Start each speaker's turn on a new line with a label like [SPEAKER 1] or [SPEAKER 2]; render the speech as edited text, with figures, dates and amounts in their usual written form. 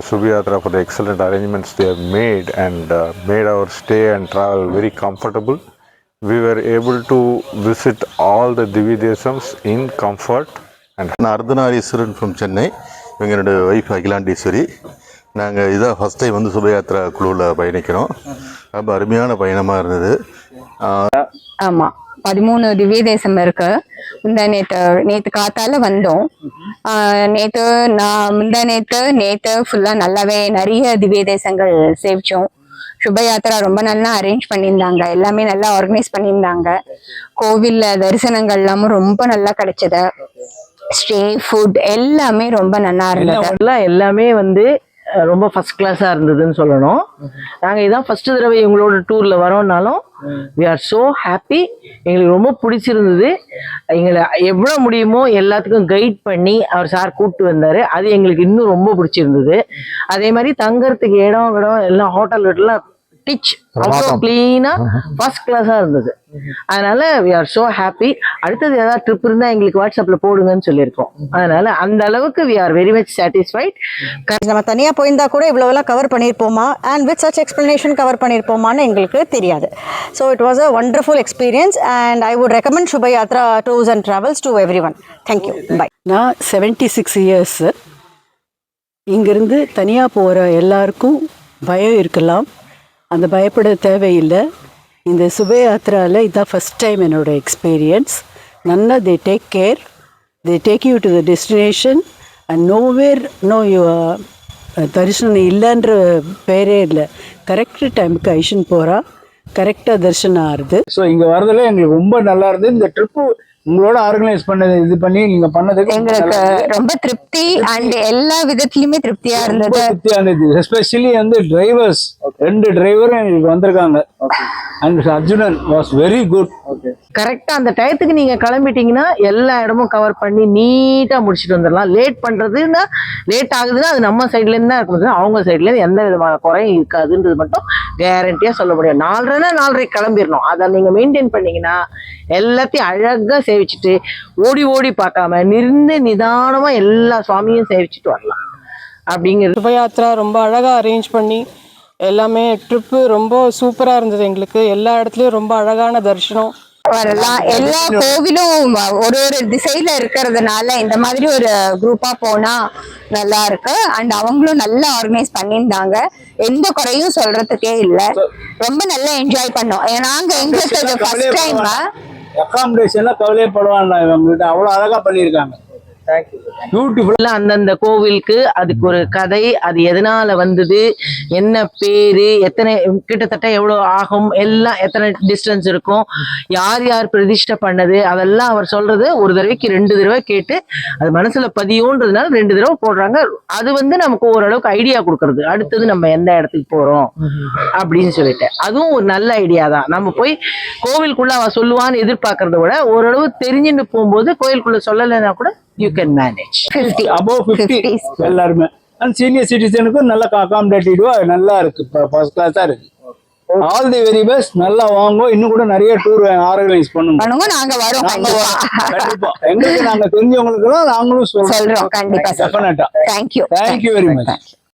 [SPEAKER 1] Subhayatra for the excellent arrangements they have made and made our stay and travel very comfortable. We were able to visit all the Divi Desams in comfort. And
[SPEAKER 2] நான் Arthanareeswaran from Chennai. இவங்க என்னோட wife Akilandeswari. நாங்கள் இதான் first time வந்து சுபயாத்ரா குழுவில் பயணிக்கிறோம். ரொம்ப அருமையான பயணமாக இருந்தது.
[SPEAKER 3] ஆமாம், 13 திவ்ய தேசம் இருக்கு. நேற்று காத்தால வந்தோம். நேற்று ஃபுல்லாக நல்லாவே நிறைய திவ்ய தேசங்கள் சேவிச்சோம். சுபயாத்ரா ரொம்ப நல்லா அரேஞ்ச் பண்ணியிருந்தாங்க, எல்லாமே நல்லா ஆர்கனைஸ் பண்ணியிருந்தாங்க. கோவில்ல தரிசனங்கள் எல்லாமும் ரொம்ப நல்லா கிடைச்சது. ஸ்டே, ஃபுட் எல்லாமே ரொம்ப நல்லா இருந்தது.
[SPEAKER 4] எல்லாமே வந்து ரொம்ப ஃபர்ஸ்ட் கிளாஸாக இருந்ததுன்னு சொல்லணும். நாங்கள் இதான் ஃபர்ஸ்ட் தடவை எங்களோட டூரில் வரோம்னாலும் வி ஆர் ஸோ ஹாப்பி. எங்களுக்கு ரொம்ப பிடிச்சிருந்தது. எங்களை எவ்வளோ முடியுமோ எல்லாத்துக்கும் கைட் பண்ணி அவர் சார் கூப்பிட்டு வந்தார். அது எங்களுக்கு இன்னும் ரொம்ப பிடிச்சிருந்தது. அதே மாதிரி தங்கறதுக்கு இடம் எல்லாம் ஹோட்டல்லாம் டிச் அவ்வளோ கிளீனாக ஃபர்ஸ்ட் கிளாஸாக இருந்தது. அதனால வி ஆர் ஸோ ஹாப்பி. அடுத்தது ஏதாவது ட்ரிப் இருந்தால் எங்களுக்கு வாட்ஸ்அப்பில் போடுங்கன்னு சொல்லியிருக்கோம். அதனால அந்த அளவுக்கு we are very much satisfied.
[SPEAKER 5] நம்ம தனியாக போயிருந்தா கூட இவ்வளோவெல்லாம் கவர் பண்ணியிருப்போமா and with such explanation cover பண்ணியிருப்போமான்னு எங்களுக்கு தெரியாது. So it was a wonderful experience and I would recommend Subhayatra tours and travels to every one. Thank you, bye.
[SPEAKER 6] நான் 76 இயர்ஸ். இங்கேருந்து தனியாக போகிற எல்லாருக்கும் பயம் இருக்கலாம், அந்த பயப்பட தேவையில்லை. இந்த சுபயாத்ராவில் இதுதான் ஃபஸ்ட் டைம் என்னோடய எக்ஸ்பீரியன்ஸ். நல்லா they take care, they take you to the destination and no தரிசனம் இல்லைன்ற பேரே இல்லை. கரெக்டு டைமுக்கு ஐஷன் போகிறா, கரெக்டாக தரிசனம் ஆகுது.
[SPEAKER 7] ஸோ இங்கே வரதுல எங்களுக்கு ரொம்ப நல்லா இருந்தது. இந்த ட்ரிப்பு உங்களோட ஆர்கனைஸ் பண்ணது இது பண்ணி நீங்க பண்ணதுக்கு
[SPEAKER 3] எங்களுக்கு ரொம்ப திருப்தி அண்ட் எல்லா விதத்திலுமே திருப்தியா இருந்தது.
[SPEAKER 7] எஸ்பெஷலி வந்து டிரைவர்ஸ் 2 டிரைவரும் எங்களுக்கு வந்திருக்காங்க. And Arjunan was very good.
[SPEAKER 4] கரெக்டா அந்த டயத்துக்கு நீங்க கிளம்பிட்டீங்கன்னா எல்லா இடமும் கவர் பண்ணி நீட்டா முடிச்சுட்டு வந்துடலாம். லேட் பண்றதுன்னா லேட் ஆகுதுன்னா அது நம்ம சைட்ல இருந்து தான் இருக்கும், அவங்க சைட்ல இருந்து எந்த விதமான குறையும் இருக்காதுன்றது மட்டும் கேரண்டியா சொல்ல முடியும். 4:30 கிளம்பிடணும். அதை நீங்க மெயின்டைன் பண்ணீங்கன்னா எல்லாத்தையும் அழகா சேவிச்சுட்டு ஓடி பார்க்காம நிதானமா எல்லா சுவாமியும் சேவிச்சுட்டு வரலாம் அப்படிங்கிறது.
[SPEAKER 8] சுபயாத்ரா ரொம்ப அழகாக அரேஞ்ச் பண்ணி எல்லாமே ட்ரிப்பு ரொம்ப சூப்பராக இருந்தது. எங்களுக்கு எல்லா இடத்துலையும் ரொம்ப அழகான தரிசனம்
[SPEAKER 3] வரலாம். எல்லா கோவிலும் ஒரு திசையில இருக்கிறதுனால இந்த மாதிரி ஒரு குரூப்பா போனா நல்லா இருக்கு. அண்ட் அவங்களும் நல்லா ஆர்கனைஸ் பண்ணியிருந்தாங்க, எந்த குறையும் சொல்றதுக்கே இல்லை. ரொம்ப நல்லா என்ஜாய் பண்ணோம். நாங்க எங்களுக்கு ஃபர்ஸ்ட் டைம்
[SPEAKER 7] அகாமடேஷன்லாம் கவலைப்படுவாங்க, இவங்ககிட்ட அவ்வளோ அழகா பண்ணியிருக்காங்க.
[SPEAKER 4] அந்தந்த கோவிலுக்கு அதுக்கு ஒரு கதை, அது எதனால வந்தது, என்ன பேரு, எத்தனை கிட்டத்தட்ட எவ்வளவு ஆகும், எல்லாம் எத்தனை டிஸ்டன்ஸ் இருக்கும், யார் பிரதிஷ்டை பண்ணது, அதெல்லாம் அவர் சொல்றது ஒரு தடவைக்கு 2 தடவை கேட்டு அது மனசுல பதியும்ன்றதுனால 2 தடவை போடுறாங்க. அது வந்து நமக்கு ஓரளவுக்கு ஐடியா கொடுக்கறது, அடுத்தது நம்ம எந்த இடத்துக்கு போறோம் அப்படின்னு சொல்லிட்டு. அதுவும் ஒரு நல்ல ஐடியா தான். நம்ம போய் கோவிலுக்குள்ள அவ சொல்லுவான்னு எதிர்பார்க்கறத விட ஓரளவு தெரிஞ்சுட்டு போகும்போது கோயிலுக்குள்ள சொல்லலைன்னா கூட you can manage.
[SPEAKER 3] 50
[SPEAKER 7] above 50 எல்லாருமே. அண்ட் சீனியர் சிட்டிசனுக்கும் நல்ல அகாமடேட்டிவா நல்லா இருக்கு, ஃபர்ஸ்ட் கிளாஸா இருக்கு. All the very best. நல்லா வாங்க, இன்னும் கூட நிறைய டூர் ஆர்கனைஸ் பண்ணுங்க.
[SPEAKER 3] நாங்க வரோம்
[SPEAKER 7] கண்டிப்பா. எங்களுக்கு நாங்க தெரிஞ்சவங்களுக்கு நாங்களும் சொல்றோம்
[SPEAKER 3] கண்டிப்பா.
[SPEAKER 7] டெஃபினட்டா.
[SPEAKER 3] Thank you
[SPEAKER 7] very much.